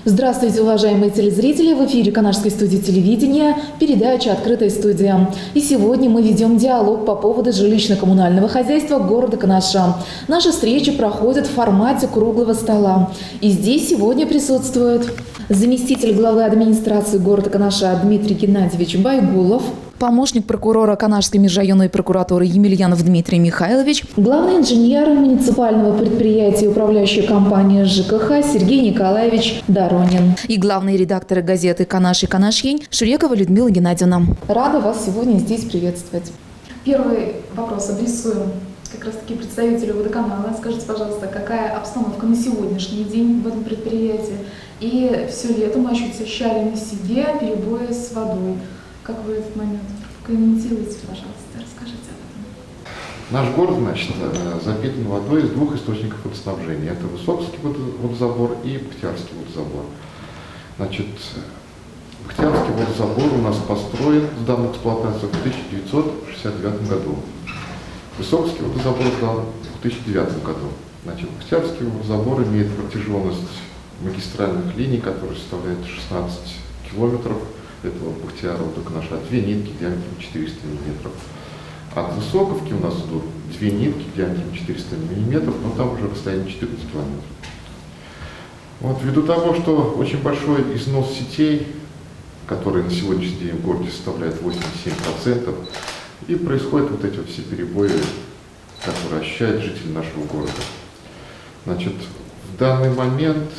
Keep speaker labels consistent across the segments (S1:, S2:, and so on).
S1: Здравствуйте, уважаемые телезрители! В эфире Канашской студии телевидения передача «Открытая студия». И сегодня мы ведем диалог по поводу жилищно-коммунального хозяйства города Канаша. Наша встреча проходит в формате круглого стола. И здесь сегодня присутствует заместитель главы администрации города Канаша Дмитрий Геннадьевич Байгулов, помощник прокурора Канашской межрайонной прокуратуры Емельянов Дмитрий Михайлович, главный инженер муниципального предприятия управляющей компании ЖКХ Сергей Николаевич Доронин и главные редакторы газеты «Канаш» и «Канашьень» Шурекова Людмила Геннадьевна. Рада вас сегодня здесь приветствовать. Первый вопрос адресуем как раз таки представителю водоканала. Скажите, пожалуйста, какая обстановка на сегодняшний день в этом предприятии? И все лето мы ощущали на себе перебои с водой. Как вы этот момент комментируете, пожалуйста, расскажите об этом.
S2: Наш город, запитан водой из двух источников водоснабжения. Это Высоцкий водозабор и Бахтиярский водозабор. Бахтиярский водозабор у нас построен, сдан в эксплуатацию в 1969 году. Высоцкий водозабор сдан в 2009 году. Бахтиярский водозабор имеет протяженность магистральных линий, которые составляют 16 километров. Этого Бахтиярова до Канаша, 2 нитки диаметром 400 мм. От Высоковки у нас идут 2 нитки диаметром 400 мм, но там уже расстояние 14 километров. Ввиду того, что очень большой износ сетей, который на сегодняшний день в городе составляет 87%, и происходят эти все перебои, которые ощущают жители нашего города. В данный момент,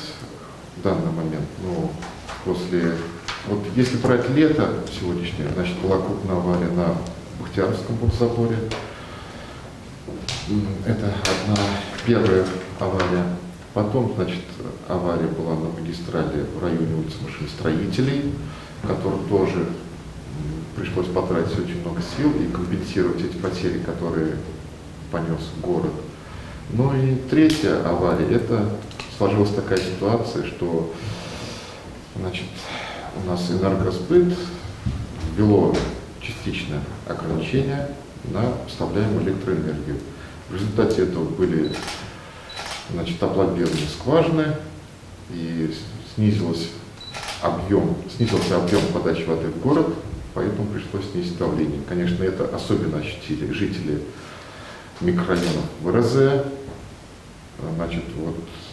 S2: если брать лето сегодняшнее, была крупная авария на Бахтиярском водозаборе. Это первая авария. Потом, авария была на магистрали в районе улицы машиностроителей, которым тоже пришлось потратить очень много сил и компенсировать эти потери, которые понес город. И третья авария, это сложилась такая ситуация, что у нас Энергосбыт ввело частичное ограничение на поставляемую электроэнергию. В результате этого были опломбированы скважины и снизился объем подачи воды в город, поэтому пришлось снизить давление. Конечно, это особенно ощутили жители микрорайонов ВРЗ,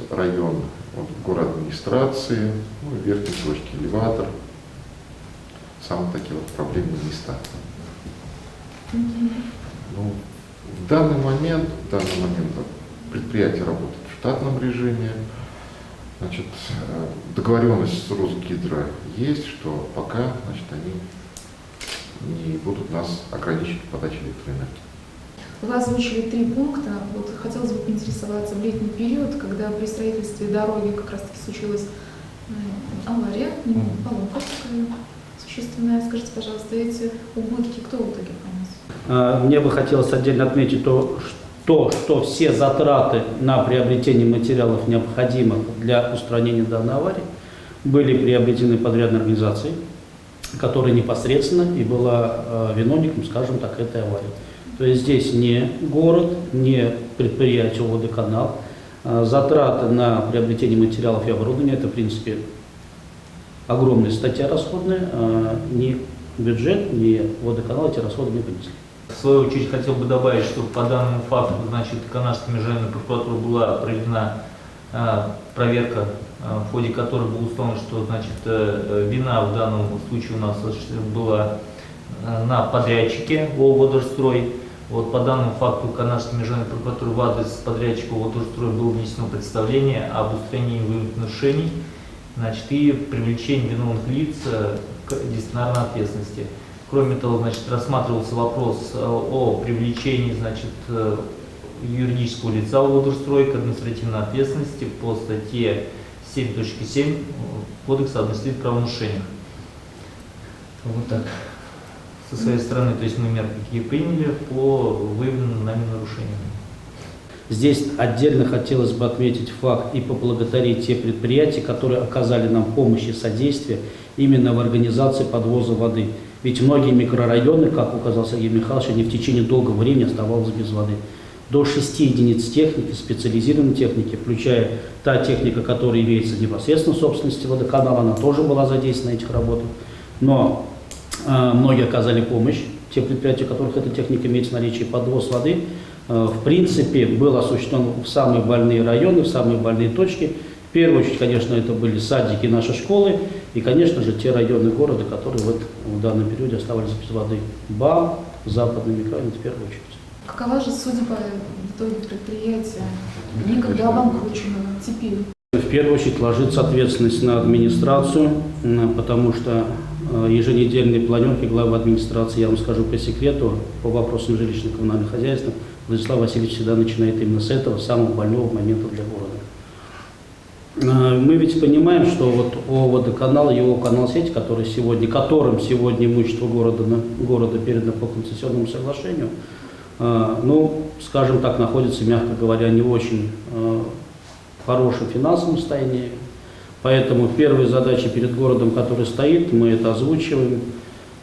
S2: район город администрации, верхней точки, элеватор, самые такие проблемные места. В данный момент предприятие работает в штатном режиме. Договоренность с Росгидро есть, что пока они не будут нас ограничивать в подаче электроэнергии.
S1: Вы озвучили 3 пункта. Хотелось бы поинтересоваться, в летний период, когда при строительстве дороги как раз-таки случилась авария, поломка такая существенная. Скажите, пожалуйста, эти убытки кто в итоге понес?
S3: Мне бы хотелось отдельно отметить что все затраты на приобретение материалов, необходимых для устранения данной аварии, были приобретены подрядной организацией, которая непосредственно и была виновником, скажем так, этой аварии. То есть здесь не город, не предприятие водоканал. Затраты на приобретение материалов и оборудования – это, в принципе, огромная статья расходная. Ни бюджет, ни водоканал эти расходы не понесли.
S4: В свою очередь хотел бы добавить, что по данному факту, Канашской межрайонной прокуратуры была проведена проверка, в ходе которой было установлено, что вина в данном случае у нас была на подрядчике ООО-Водострой. По данному факту Канашской межрайонной прокуратуры в адрес подрядчика ООО-Водострой было внесено представление об устранении выявленных нарушений, и привлечении виновных лиц к дисциплинарной ответственности. Кроме того, рассматривался вопрос о привлечении юридического лица ООО-Водострой к административной ответственности по статье 7.7 Кодекса об административных правонарушениях. Так. Со своей стороны, то есть мы меры какие приняли по выявленным нами нарушениям.
S3: Здесь отдельно хотелось бы отметить факт и поблагодарить те предприятия, которые оказали нам помощь и содействие именно в организации подвоза воды. Ведь многие микрорайоны, как указал Сергей Михайлович, они в течение долгого времени оставались без воды. до 6 единиц техники, специализированной техники, включая та техника, которая имеется непосредственно в собственности водоканала, она тоже была задействована в этих работах. Но многие оказали помощь, те предприятия, у которых эта техника имеется в наличии, подвоз воды, в принципе, был осуществлен в самые больные районы, в самые больные точки. В первую очередь, конечно, это были садики, наши школы и, конечно же, те районы города, которые вот в данном периоде оставались без воды. БАМ, западный микрорайон, в первую очередь.
S1: Какова же судьба в итоге предприятия? Некогда обанкрочено, теперь?
S3: В первую очередь ложится ответственность на администрацию, потому что еженедельные планерки главы администрации, я вам скажу по секрету, по вопросам жилищно-коммунального хозяйства, Владислав Васильевич всегда начинает именно с этого, самого больного момента для города. Мы ведь понимаем, что вот о водоканал, его канал-сеть, которым сегодня имущество города передано по концессионному соглашению, ну, скажем так, находится, мягко говоря, не в очень хорошем финансовом состоянии. Поэтому первая задача перед городом, которая стоит, мы это озвучиваем,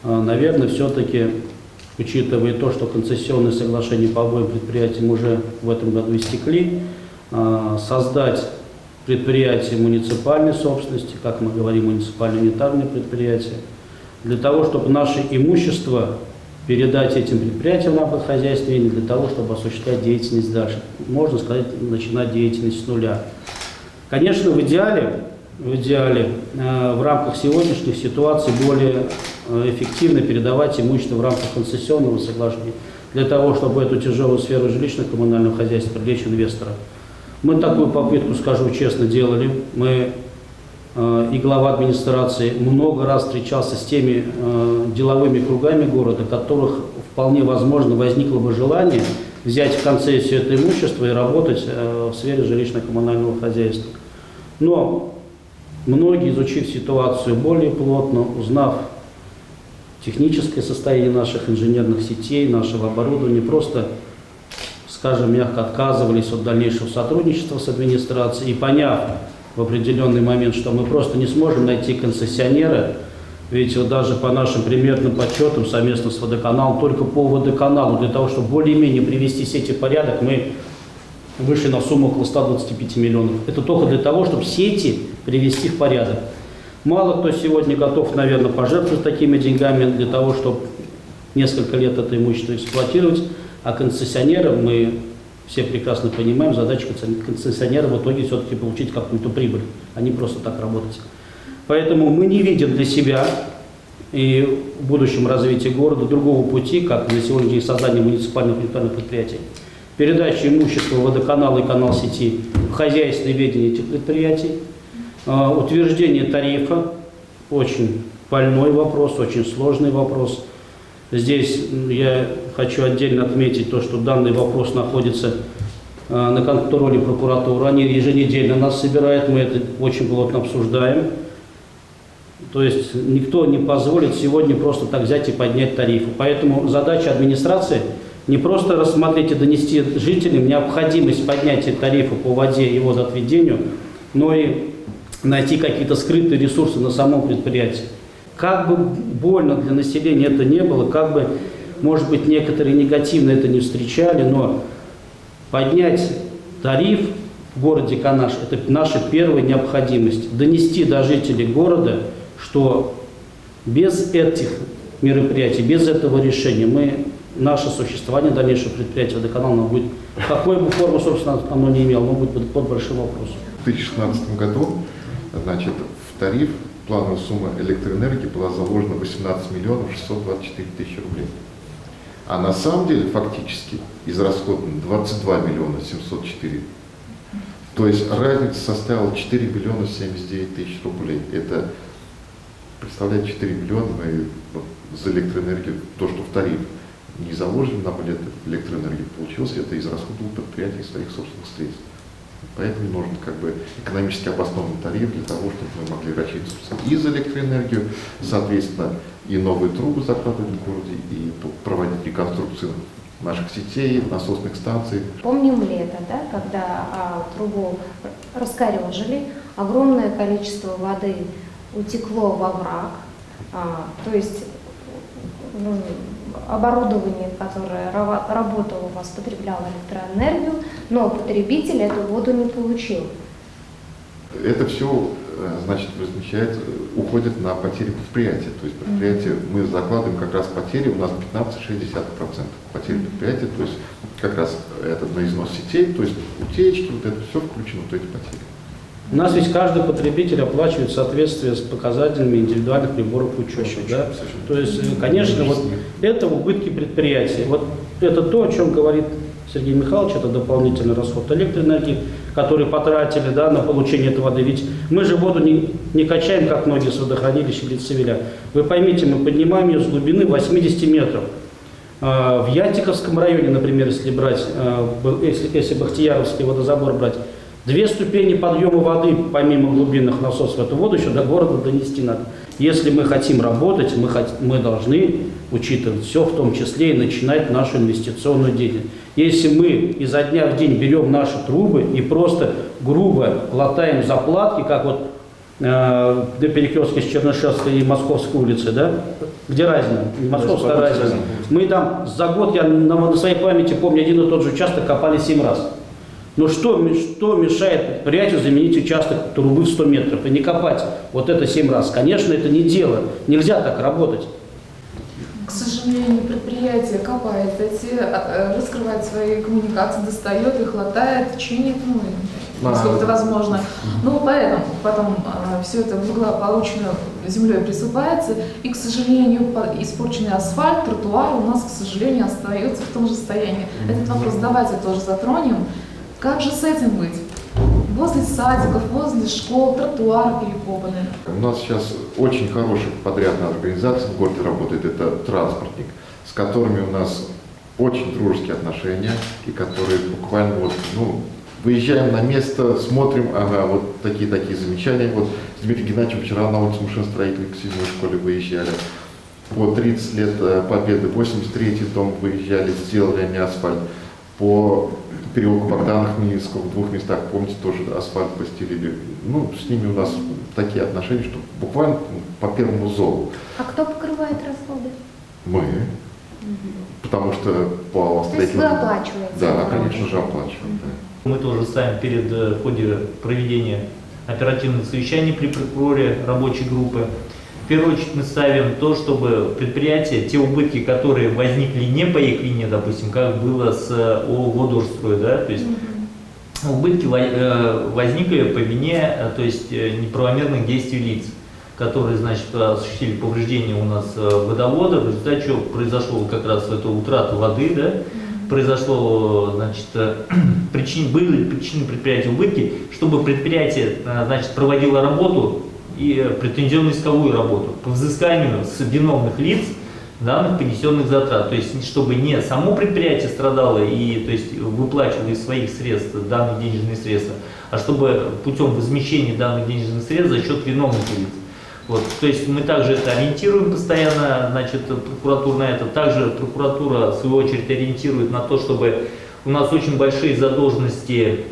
S3: наверное, все-таки, учитывая то, что концессионные соглашения по обоим предприятиям уже в этом году истекли, создать предприятие муниципальной собственности, как мы говорим, муниципально-унитарные предприятия, для того, чтобы наше имущество передать этим предприятиям в рамках хозяйствования, для того, чтобы осуществлять деятельность дальше. Можно сказать, начинать деятельность с нуля. Конечно, в идеале, в рамках сегодняшних ситуаций более эффективно передавать имущество в рамках концессионного соглашения, для того, чтобы эту тяжелую сферу жилищно-коммунального хозяйства привлечь инвестора. Мы такую попытку, скажу честно, делали. Мы и глава администрации много раз встречался с теми деловыми кругами города, которых вполне возможно возникло бы желание взять в концессию это имущество и работать в сфере жилищно-коммунального хозяйства. Но многие, изучив ситуацию более плотно, узнав техническое состояние наших инженерных сетей, нашего оборудования, просто, скажем, мягко отказывались от дальнейшего сотрудничества с администрацией и, поняв в определенный момент, что мы просто не сможем найти концессионера, ведь вот даже по нашим примерным подсчетам совместно с водоканалом, только по водоканалу, для того, чтобы более-менее привести сети в порядок, мы вышли на сумму около 125 миллионов. Это только для того, чтобы сети привести в порядок. Мало кто сегодня готов, наверное, пожертвовать такими деньгами для того, чтобы несколько лет это имущество эксплуатировать, а концессионерам мы все прекрасно понимаем, задача концессионера в итоге все-таки получить какую-то прибыль, а не просто так работать. Поэтому мы не видим для себя и в будущем развитии города другого пути, как на сегодня день создания муниципальных предприятий. Передача имущества водоканала и канал сети в хозяйственное ведение этих предприятий, утверждение тарифа, очень больной вопрос, очень сложный вопрос. Здесь я хочу отдельно отметить то, что данный вопрос находится на контроле прокуратуры. Они еженедельно нас собирают, мы это очень плотно обсуждаем. То есть никто не позволит сегодня просто так взять и поднять тарифы. Поэтому задача администрации не просто рассмотреть и донести жителям необходимость поднятия тарифа по воде и водоотведению, но и найти какие-то скрытые ресурсы на самом предприятии. Как бы больно для населения это не было, как бы, может быть, некоторые негативно это не встречали, но поднять тариф в городе Канаш – это наша первая необходимость. Донести до жителей города, что без этих мероприятий, без этого решения наше существование дальнейшего предприятия водоканала будет, какой бы форму, собственно, оно не имело, но будет под большим вопросом.
S2: В 2016 году, значит, в тариф плановая сумма электроэнергии была заложена 18 миллионов 624 тысячи рублей. А на самом деле фактически израсходовано 22 миллиона 704. То есть разница составила 4 миллиона 79 тысяч рублей. Это, представляете, 4 миллиона за электроэнергию, то, что в тариф не заложено на электроэнергию, получилось, это израсходовало предприятие из своих собственных средств. Поэтому нужен экономически обоснованный тариф для того, чтобы мы могли рассчитываться и за электроэнергию, соответственно, и новые трубы закладывать в городе, и проводить реконструкцию наших сетей, насосных станций.
S5: Помним лето, да, когда трубу раскорежили, огромное количество воды утекло во враг, то есть оборудование, которое работало у вас, потребляло электроэнергию, но потребитель эту воду не получил.
S2: Это все, значит, уходит на потери предприятия. То есть предприятие, мы закладываем как раз потери, у нас 15-60% потери предприятия, то есть как раз это на износ сетей, то есть утечки, вот это все включено, вот эти потери.
S3: У нас ведь каждый потребитель оплачивает в соответствии с показателями индивидуальных приборов учета. Да? То есть, конечно, вот это убытки предприятия. Вот это то, о чем говорит Сергей Михайлович, это дополнительный расход электроэнергии, который потратили, да, на получение этой воды. Ведь мы же воду не качаем, как многие с водохранилища или цивиля. Вы поймите, мы поднимаем ее с глубины 80 метров. В Ятиковском районе, например, если брать, если Бахтияровский водозабор брать, 2 ступени подъема воды, помимо глубинных насосов, эту воду еще до города донести надо. Если мы хотим работать, мы должны учитывать все, в том числе и начинать нашу инвестиционную деятельность. Если мы изо дня в день берем наши трубы и просто грубо латаем заплатки, как вот до перекрестка с Чернышевской и Московской улицы, да? Где разница? Московская разница. Мы там за год, я на своей памяти помню, один и тот же участок копали 7 раз. Но что мешает предприятию заменить участок трубы в 100 метров и не копать вот это 7 раз? Конечно, это не дело. Нельзя так работать.
S1: К сожалению, предприятие копает раскрывает свои коммуникации, достает их, латает, чинит, насколько это возможно. Ну, поэтому потом все это благополучно землей присыпается, и, к сожалению, испорченный асфальт, тротуар у нас, к сожалению, остается в том же состоянии. Этот вопрос давайте тоже затронем. Как же с этим быть? Возле садиков, возле школ, тротуары перекопаны.
S2: У нас сейчас очень хорошая подрядная организация в городе работает, это транспортник, с которыми у нас очень дружеские отношения, и которые буквально вот, выезжаем на место, смотрим, ага, вот такие замечания. Вот с Дмитрием Геннадьевичем вчера на улице машиностроителей к 7-й школе выезжали. По 30 лет Победы, 83-й дом выезжали, сделали они асфальт. По переулку Богдана Хмельницкого в 2 местах, помните, тоже асфальт постелили. С ними у нас такие отношения, что буквально по первому зову.
S5: А кто покрывает расходы?
S2: Мы. Потому что по
S5: То есть вы оплачиваете?
S2: Да, конечно же, оплачиваем. Да.
S4: Мы тоже ставим в ходе проведения оперативных совещаний при прокуроре рабочей группы. В первую очередь мы ставим то, чтобы предприятия, те убытки, которые возникли не по их вине, допустим, как было с ООО «Водорстрой», да, то есть убытки возникли по вине, то есть неправомерных действий лиц, которые, значит, осуществили повреждения у нас водовода, в результате чего произошло как раз эта утрата воды, да, произошло, значит, были причины предприятия убытки, чтобы предприятие, значит, проводило работу и претензионно-исковую работу по взысканию с виновных лиц данных понесенных затрат. То есть, чтобы не само предприятие страдало и, то есть, выплачивало из своих средств данные денежные средства, а чтобы путем возмещения данных денежных средств за счет виновных лиц. Вот. То есть мы также это ориентируем постоянно, значит, прокуратура на это. Также прокуратура, в свою очередь, ориентирует на то, чтобы у нас очень большие задолженности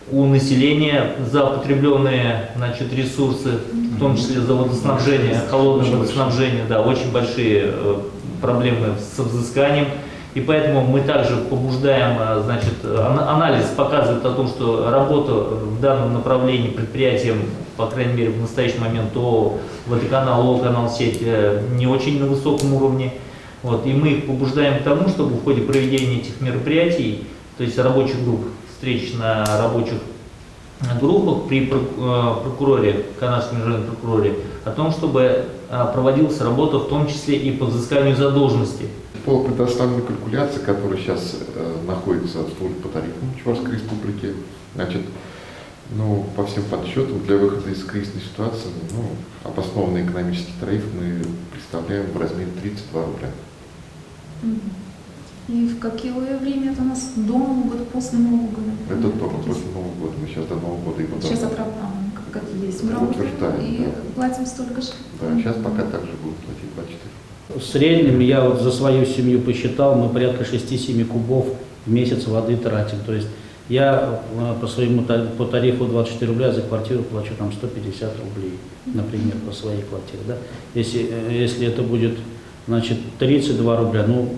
S4: у населения за потребленные, значит, ресурсы, в том числе за водоснабжение, холодное водоснабжение, да, очень большие проблемы с взысканием. И поэтому мы также побуждаем, значит, анализ показывает о том, что работа в данном направлении предприятием, по крайней мере в настоящий момент, ООО «Водоканал», ООО «Каналсеть» не очень на высоком уровне. Вот, и мы их побуждаем к тому, чтобы в ходе проведения этих мероприятий, то есть рабочих групп, встреч на рабочих группах при прокуроре, канадском межрайонном прокуроре, о том, чтобы проводилась работа в том числе и по взысканию задолженности.
S2: По предоставленной калькуляции, которая сейчас находится в службе по тарифам Чувашской Республики, значит, по всем подсчетам, для выхода из кризисной ситуации, обоснованный экономический тариф мы представляем в размере 32 рубля.
S1: И в какое время это у нас до Нового года, после Нового года?
S2: Это только после Нового года. Мы сейчас до Нового года и
S1: сейчас как есть. Мы работаем и платим столько же.
S2: Да, сейчас пока также будем платить 24.
S3: В среднем, я вот за свою семью посчитал, мы порядка 6-7 кубов в месяц воды тратим. То есть я по тарифу 24 рубля за квартиру плачу там 150 рублей, например, по своей квартире. Да? Если это будет значит, 32 рубля, ну,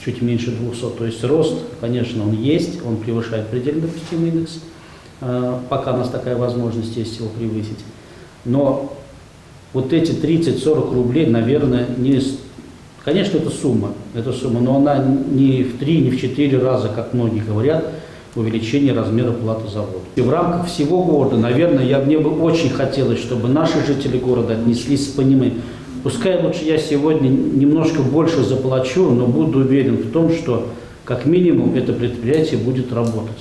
S3: чуть меньше 200. То есть рост, конечно, он есть, он превышает предельно допустимый индекс, пока у нас такая возможность есть его превысить. Но вот эти 30-40 рублей, наверное, конечно, это сумма, но она не в 3, не в 4 раза, как многие говорят, увеличение размера платы за воду. И в рамках всего города, наверное, мне бы очень хотелось, чтобы наши жители города отнеслись с пониманием. Пускай лучше я сегодня немножко больше заплачу, но буду уверен в том, что как минимум это предприятие будет работать.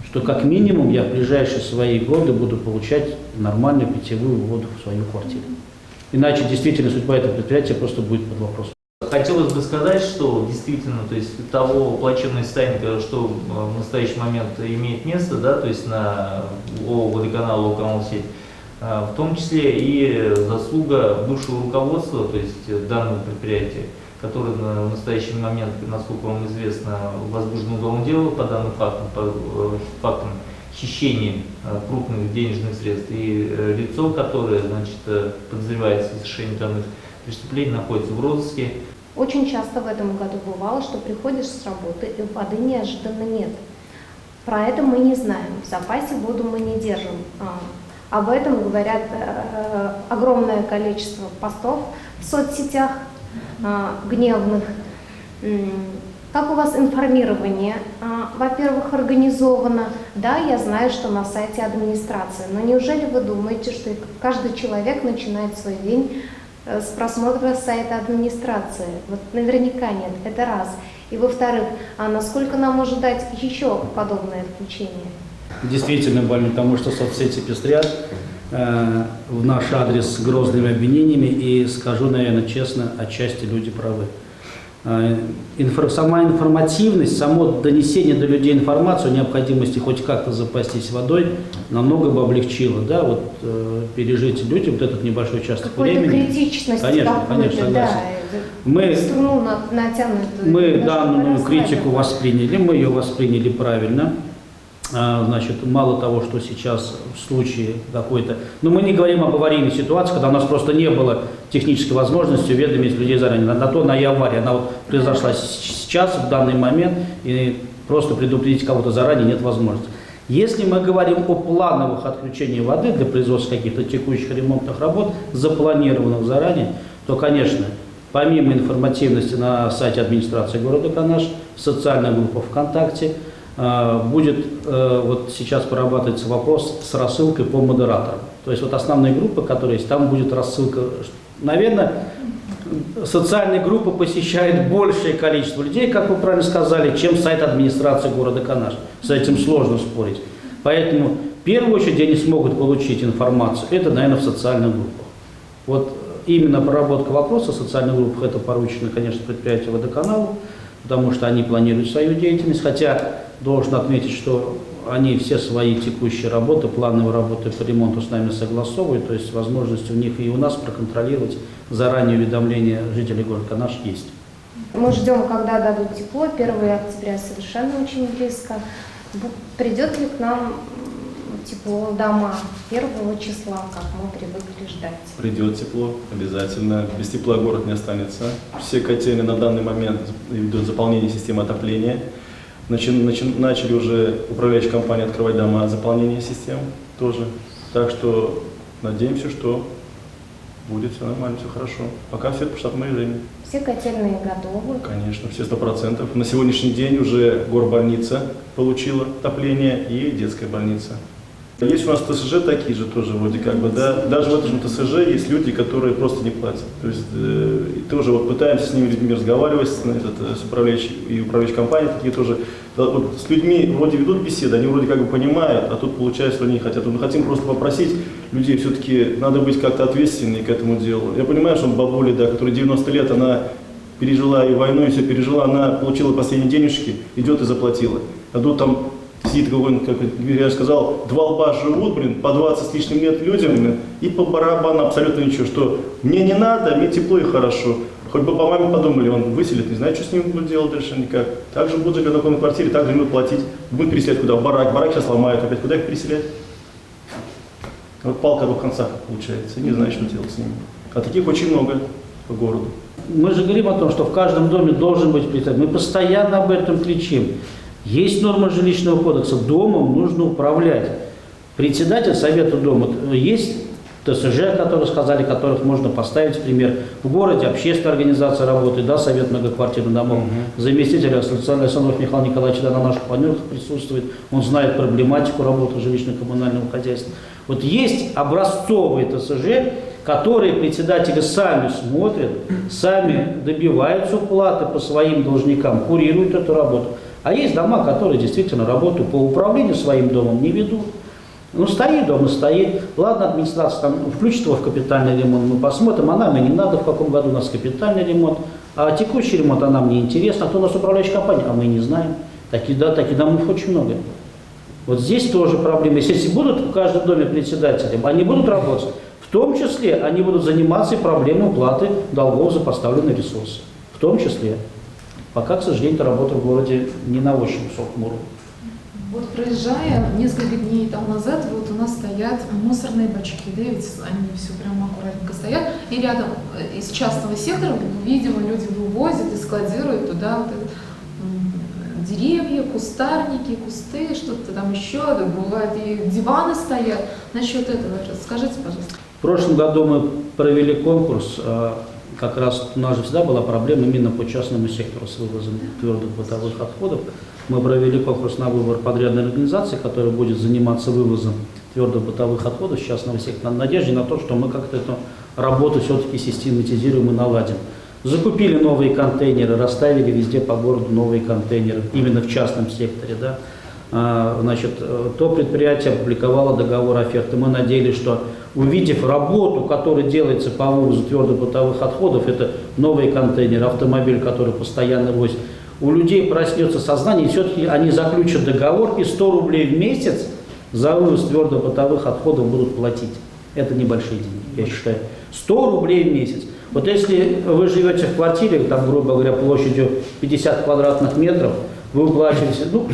S3: Что как минимум я в ближайшие свои годы буду получать нормальную питьевую воду в свою квартиру. Иначе действительно судьба этого предприятия просто будет под вопросом.
S4: Хотелось бы сказать, что действительно, то есть того плачевного состояния, что в настоящий момент имеет место, да, то есть на водоканал, Локомолсеть, в том числе и заслуга бывшего руководства, то есть данного предприятия, которое в настоящий момент, насколько вам известно, возбуждено уголовное дело по данным фактам, по фактам хищения крупных денежных средств, и лицо, которое, значит, подозревается в совершении данных преступлений, находится в розыске.
S5: Очень часто в этом году бывало, что приходишь с работы и воды неожиданно нет. Про это мы не знаем, в запасе воду мы не держим. Об этом говорят огромное количество постов в соцсетях гневных. Как у вас информирование? Во-первых, организовано. Да, я знаю, что на сайте администрации, но неужели вы думаете, что каждый человек начинает свой день с просмотра сайта администрации? Вот наверняка нет, это раз. И во-вторых, насколько нам ожидать еще подобное отключение?
S3: Действительно больно, потому что соцсети пестрят в наш адрес с грозными обвинениями, и скажу, наверное, честно, отчасти люди правы. Сама информативность, само донесение до людей информации о необходимости хоть как-то запастись водой намного бы облегчило, да, вот пережить люди вот этот небольшой участок времени.
S5: Какой-то критичности,
S3: конечно,
S5: да, струну натянутую.
S3: Мы данную критику восприняли, мы ее восприняли правильно. Значит, мало того, что сейчас в случае какой-то... Но мы не говорим об аварийной ситуации, когда у нас просто не было технической возможности уведомить людей заранее. На то она и авария. Она вот произошла сейчас, в данный момент, и просто предупредить кого-то заранее нет возможности. Если мы говорим о плановых отключениях воды для производства каких-то текущих ремонтных работ, запланированных заранее, то, конечно, помимо информативности на сайте администрации города Канаш, социальная группа ВКонтакте, будет вот сейчас прорабатывается вопрос с рассылкой по модераторам. То есть вот основные группы, которые есть, там будет рассылка. Наверное, социальные группы посещает большее количество людей, как вы правильно сказали, чем сайт администрации города Канаш. С этим сложно спорить. Поэтому в первую очередь они смогут получить информацию. Это, наверное, в социальных группах. Вот именно проработка вопроса в социальных группах это поручено, конечно, предприятию водоканалу, потому что они планируют свою деятельность, хотя должен отметить, что они все свои текущие работы, плановые работы по ремонту с нами согласовывают, то есть возможность у них и у нас проконтролировать заранее уведомления жителей города Канаш есть.
S5: Мы ждем, когда дадут тепло, 1 октября совершенно очень близко. Придет ли к нам тепло дома 1 числа, как мы привыкли ждать?
S6: Придет тепло, обязательно. Без тепла город не останется. Все котельные на данный момент идут заполнение системы отопления. Начали уже управляющие компании открывать дома заполнения систем тоже. Так что надеемся, что будет все нормально, все хорошо. Пока все по штатному режиме.
S5: Все котельные готовы?
S6: Конечно, все 100%. На сегодняшний день уже горбольница получила отопление и детская больница. Есть у нас ТСЖ такие же тоже вроде как бы, да. Даже в этом же ТСЖ есть люди, которые просто не платят. То есть тоже вот пытаемся с ними людьми разговаривать, с управляющей компанией такие тоже. Вот с людьми вроде ведут беседы, они вроде как бы понимают, а тут получается, что они не хотят. Мы хотим просто попросить людей, все-таки надо быть как-то ответственнее к этому делу. Я понимаю, что бабуля, да, которая 90 лет, она пережила и войну, и все пережила, она получила последние денежки, идет и заплатила. А тут там сидит какой-нибудь, как я сказал, два лба живут, по 20 с лишним лет людям, и по барабану абсолютно ничего, что мне не надо, мне тепло и хорошо. Хоть бы по маме подумали, он выселит, не знаю, что с ним будут делать дальше никак. Так же будут жить в одной квартире, так же будут платить. Будут переселять куда? В барак. Барак сейчас ломают, опять куда их переселять? Вот палка в двух концах получается, не знаю, что делать с ними. А таких очень много. по городу.
S3: Мы же говорим о том, что в каждом доме должен быть председатель. Мы постоянно об этом кричим. Есть нормы жилищного кодекса, домом нужно управлять. Председатель совета дома, есть ТСЖ, которые сказали, которых можно поставить в пример. В городе общественная организация работает, да, совет многоквартирных домов. Заместитель Александров Михаил Николаевич на наших планерках присутствует, он знает проблематику работы жилищно-коммунального хозяйства. Вот есть образцовые ТСЖ, которые председатели сами смотрят, сами добиваются уплаты по своим должникам, курируют эту работу. А есть дома, которые действительно работу по управлению своим домом не ведут. Ну, стоит дом и стоит. Ладно, администрация там включит его в капитальный ремонт, мы посмотрим, а нам и не надо, в каком году у нас капитальный ремонт. А текущий ремонт, а нам не интересно. А кто у нас управляющая компания, а мы не знаем. Таких домов очень много. Вот здесь тоже проблема. Если будут в каждом доме председателем, они будут работать. В том числе они будут заниматься и проблемой уплаты долгов за поставленные ресурсы. В том числе. Пока, к сожалению, работа в городе не на очень высоком уровне.
S1: Вот проезжая несколько дней тому назад, вот у нас стоят мусорные бачки, да, ведь они все прямо аккуратненько стоят, и рядом из частного сектора, видимо, люди вывозят и складируют туда вот это, деревья, кустарники, кусты, что-то там еще, да, бывает, и диваны стоят. Насчет этого расскажите, пожалуйста.
S3: В прошлом году мы провели конкурс, как раз у нас же всегда была проблема именно по частному сектору с вывозом твердых бытовых отходов. Мы провели конкурс на выбор подрядной организации, которая будет заниматься вывозом твердых бытовых отходов с частного сектора, в надежде на то, что мы как-то эту работу все-таки систематизируем и наладим. Закупили новые контейнеры, расставили везде по городу новые контейнеры, именно в частном секторе. Да. Значит, то предприятие опубликовало договор оферты. Мы надеялись, что увидев работу, которая делается по вывозу твердых бытовых отходов, это новые контейнеры, автомобиль, который постоянно возит, у людей проснется сознание, и все-таки они заключат договор, и 100 рублей в месяц за вывоз твердых бытовых отходов будут платить. Это небольшие деньги, я считаю. 100 рублей в месяц. Вот если вы живете в квартире, там, грубо говоря, площадью 50 квадратных метров, вы уплачиваете, ну,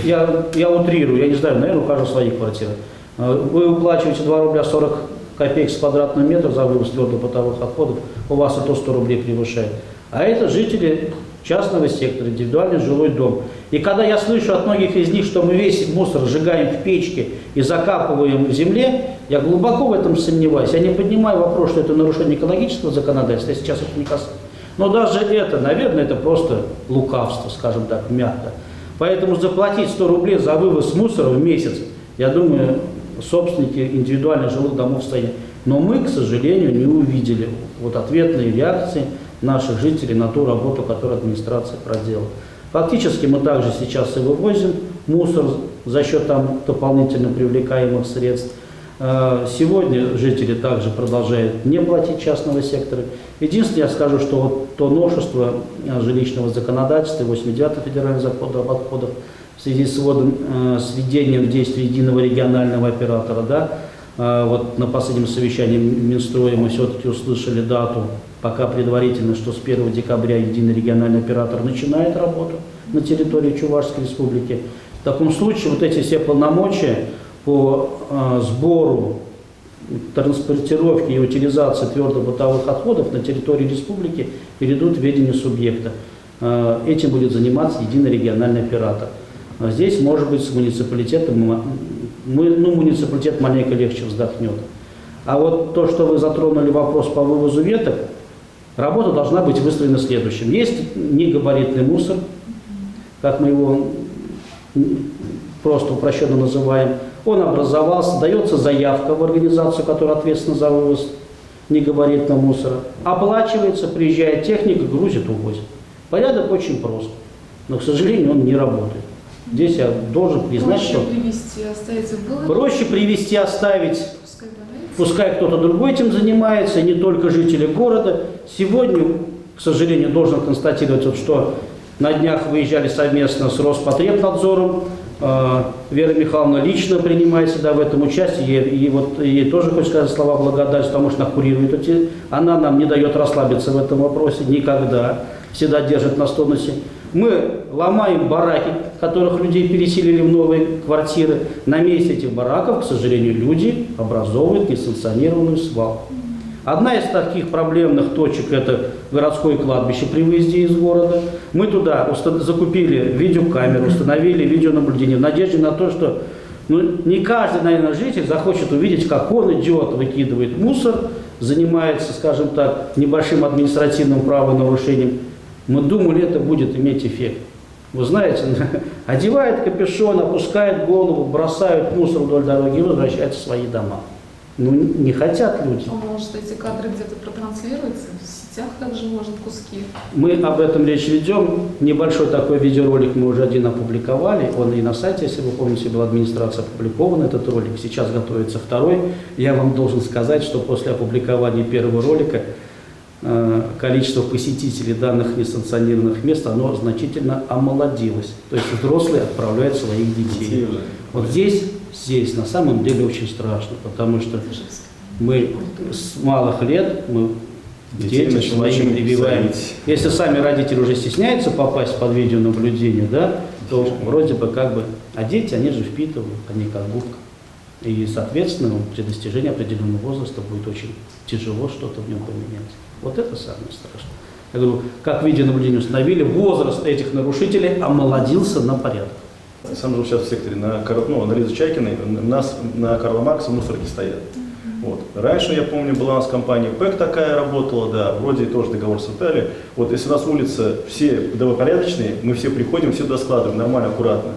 S3: я утрирую, я не знаю, наверное, у каждого свои квартиры. Вы уплачиваете 2 рубля 40 копеек с квадратного метра за вывоз твердых бытовых отходов, у вас это 100 рублей превышает. А это жители частного сектора, индивидуальный жилой дом. И когда я слышу от многих из них, что мы весь мусор сжигаем в печке и закапываем в земле, я глубоко в этом сомневаюсь. Я не поднимаю вопрос, что это нарушение экологического законодательства, я сейчас это не касаюсь. Но даже это, наверное, это просто лукавство, скажем так, мягко. Поэтому заплатить 100 рублей за вывоз мусора в месяц, я думаю, собственники индивидуальных жилых домов стоят. Но мы, к сожалению, не увидели вот ответные реакции наших жителей на ту работу, которую администрация проделала. Фактически мы также сейчас и вывозим мусор за счет там дополнительно привлекаемых средств. Сегодня жители также продолжают не платить частного сектора. Единственное, я скажу, что вот то новшество жилищного законодательства, 89-й федеральный закон об отходах, в связи с введением в действие единого регионального оператора, да, вот на последнем совещании Минстроя мы все-таки услышали дату, пока предварительно, что с 1 декабря единый региональный оператор начинает работу на территории Чувашской республики. В таком случае вот эти все полномочия по сбору, транспортировке и утилизации твердых бытовых отходов на территории республики перейдут в ведение субъекта. Этим будет заниматься единый региональный оператор. Здесь, может быть, с муниципалитетом, муниципалитет маленько легче вздохнет. А вот то, что вы затронули вопрос по вывозу веток, работа должна быть выстроена следующим. Есть негабаритный мусор, как мы его просто упрощенно называем. Он образовался, дается заявка в организацию, которая ответственна за вывоз негабаритного мусора. Оплачивается, приезжает техника, грузит, увозит. Порядок очень прост, но, к сожалению, он не работает. Здесь я должен признать,
S1: проще
S3: что
S1: привезти, оставить в городе.
S3: Проще привезти, оставить, пускай кто-то другой этим занимается, не только жители города. Сегодня, к сожалению, должен констатировать, вот, что на днях выезжали совместно с Роспотребнадзором. Вера Михайловна лично принимает всегда в этом участие, и вот ей тоже хочу сказать слова благодарности, потому что она курирует эти, она нам не дает расслабиться в этом вопросе никогда, всегда держит на тонусе. Мы ломаем бараки, которых людей переселили в новые квартиры. На месте этих бараков, к сожалению, люди образовывают несанкционированную свалку. Одна из таких проблемных точек – это городское кладбище при выезде из города. Мы туда закупили видеокамеру, установили видеонаблюдение в надежде на то, что не каждый, наверное, житель захочет увидеть, как он идет, выкидывает мусор, занимается, скажем так, небольшим административным правонарушением. Мы думали, это будет иметь эффект. Вы знаете, одевает капюшон, опускает голову, бросают мусор вдоль дороги и возвращаются в свои дома. Не хотят люди.
S1: А может, эти кадры где-то протранслируются? В сетях также, может, куски?
S3: Мы об этом речь ведем. Небольшой такой видеоролик мы уже один опубликовали. Он и на сайте, если вы помните, была администрация опубликован этот ролик. Сейчас готовится второй. Я вам должен сказать, что после опубликования первого ролика количество посетителей данных несанкционированных мест, оно значительно омолодилось. То есть взрослые отправляют своих детей. Вот здесь на самом деле очень страшно, потому что мы с малых лет детям своим прививаем. Если сами родители уже стесняются попасть под видеонаблюдение, да, то вроде бы а дети, они же впитывают, они как губка. И, соответственно, при достижении определенного возраста будет очень тяжело что-то в нем поменять. Вот это самое страшное. Я говорю, как видеонаблюдение установили, возраст этих нарушителей омолодился на порядок.
S6: Сам живу сейчас в секторе на Лизы Чайкиной, у нас на Карла Маркса мусорки стоят. Вот. Раньше, я помню, была у нас компания ПЭК такая работала, да, вроде тоже договор составили. Вот если у нас улица все добропорядочные, мы все приходим, все туда складываем, нормально, аккуратно.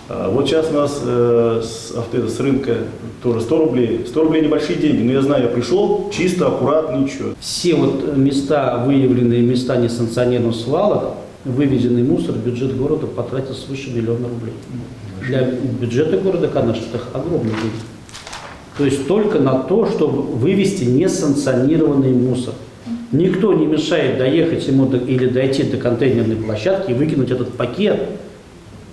S6: Вот сейчас у нас с рынка тоже 100 рублей. 100 рублей небольшие деньги, но я знаю, я пришел, чисто, аккуратно, ничего.
S3: Все вот места, выявленные места несанкционированных свалок, вывезенный мусор, бюджет города потратил свыше 1 миллиона рублей. Для бюджета города Канаш это огромный деньги. То есть только на то, чтобы вывести несанкционированный мусор. Никто не мешает доехать ему или дойти до контейнерной площадки и выкинуть этот пакет,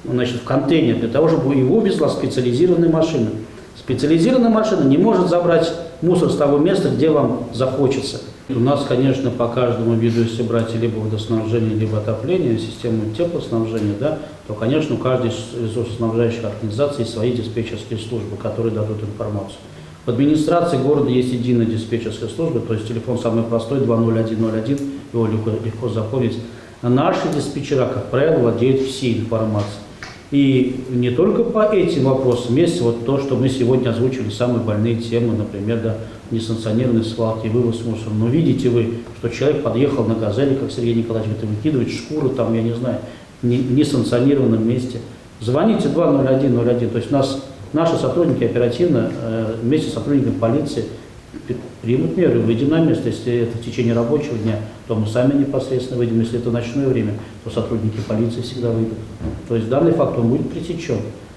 S3: значит, в контейнер, для того, чтобы его везла специализированная машина. Специализированная машина не может забрать мусор с того места, где вам захочется. У нас, конечно, по каждому виду, если брать либо водоснабжение, либо отопление, систему теплоснабжения, да, то, конечно, у каждой из ресурсоснабжающих организаций есть свои диспетчерские службы, которые дадут информацию. В администрации города есть единая диспетчерская служба, то есть телефон самый простой, 20101, его легко запомнить. А наши диспетчера, как правило, владеют всей информацией. И не только по этим вопросам, есть вот то, что мы сегодня озвучили, самые больные темы, например, да, несанкционированные свалки, вывоз мусора. Но видите вы, что человек подъехал на «Газели», как Сергей Николаевич говорит, выкидывает шкуру, там, я не знаю, в несанкционированном месте. Звоните 20101, то есть наши сотрудники оперативно вместе с сотрудниками полиции примут меры, выйдем на место. Если это в течение рабочего дня, то мы сами непосредственно выйдем. Если это ночное время, то сотрудники полиции всегда выйдут. То есть данный факт он будет пресечен.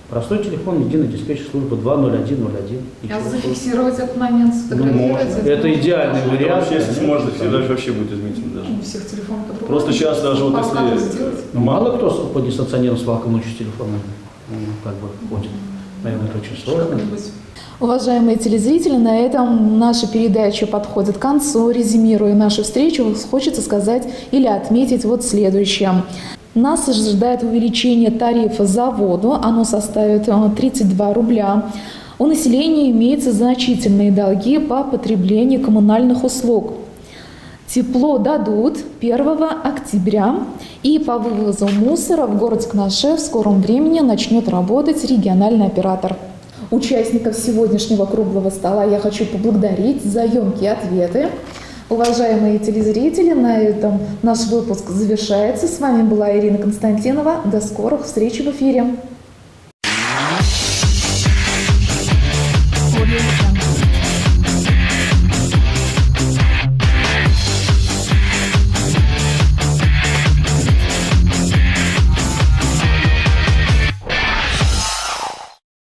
S3: Простой телефон, единой диспетчерской службы 20101.
S1: А зафиксировать этот момент, сфотографировать?
S3: Это идеальный вариант.
S6: Если можно, вообще будет изменительно даже.
S1: У всех телефон по-другому.
S6: Просто сейчас даже вот если...
S3: Мало кто по несанкционированным свалкам ночью с телефоном ходит. Наверное, это очень сложно.
S1: Уважаемые телезрители, на этом наша передача подходит к концу. Резюмируя нашу встречу, хочется сказать или отметить вот следующее. Нас ожидает увеличение тарифа за воду, оно составит 32 рубля. У населения имеются значительные долги по потреблению коммунальных услуг. Тепло дадут 1 октября, и по вывозу мусора в городе Кнаше в скором времени начнет работать региональный оператор. Участников сегодняшнего круглого стола я хочу поблагодарить за емкие ответы. Уважаемые телезрители, на этом наш выпуск завершается. С вами была Ирина Константинова. До скорых встреч в эфире.